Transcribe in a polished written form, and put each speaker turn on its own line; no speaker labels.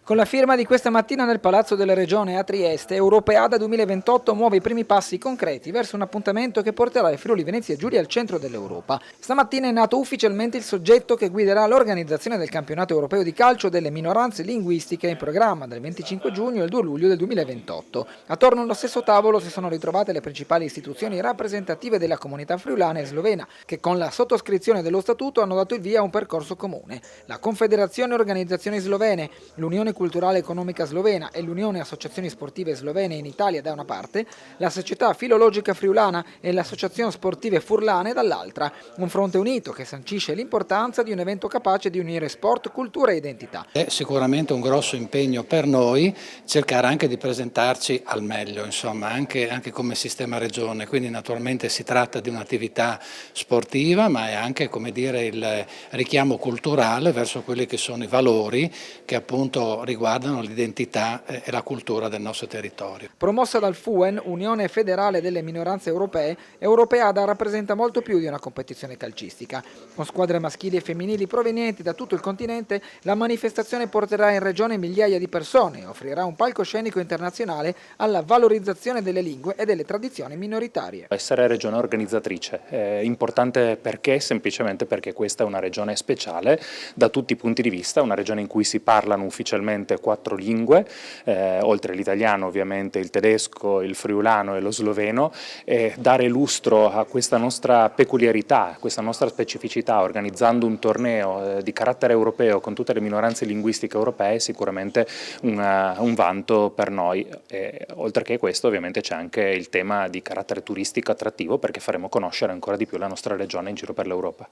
Con la firma di questa mattina nel Palazzo della Regione a Trieste, Europeada 2028 muove i primi passi concreti verso un appuntamento che porterà il Friuli Venezia Giulia al centro dell'Europa. Stamattina è nato ufficialmente il soggetto che guiderà l'organizzazione del campionato europeo di calcio delle minoranze linguistiche in programma dal 25 giugno al 2 luglio del 2028. Attorno allo stesso tavolo si sono ritrovate le principali istituzioni rappresentative della comunità friulana e slovena, che con la sottoscrizione dello statuto hanno dato il via a un percorso comune. La Confederazione Organizzazioni Slovene, l'Unione Culturale Economica Slovena e l'Unione Associazioni Sportive Slovene in Italia da una parte, la Società Filologica Friulana e l'Associazione Sportive Furlane dall'altra, un fronte unito che sancisce l'importanza di un evento capace di unire sport, cultura e identità.
È sicuramente un grosso impegno per noi cercare anche di presentarci al meglio, insomma, anche come sistema regione, quindi naturalmente si tratta di un'attività sportiva, ma è anche, come dire, il richiamo culturale verso quelli che sono i valori che appunto riguardano l'identità e la cultura del nostro territorio.
Promossa dal FUEN, Unione Federale delle Minoranze Europee, Europeada rappresenta molto più di una competizione calcistica. Con squadre maschili e femminili provenienti da tutto il continente, la manifestazione porterà in regione migliaia di persone e offrirà un palcoscenico internazionale alla valorizzazione delle lingue e delle tradizioni minoritarie.
Essere regione organizzatrice è importante perché? Semplicemente perché questa è una regione speciale da tutti i punti di vista, una regione in cui si parlano ufficialmente 4 lingue, oltre l'italiano ovviamente il tedesco, il friulano e lo sloveno, e dare lustro a questa nostra peculiarità, questa nostra specificità organizzando un torneo di carattere europeo con tutte le minoranze linguistiche europee è sicuramente un vanto per noi. E, oltre che questo ovviamente c'è anche il tema di carattere turistico attrattivo perché faremo conoscere ancora di più la nostra regione in giro per l'Europa.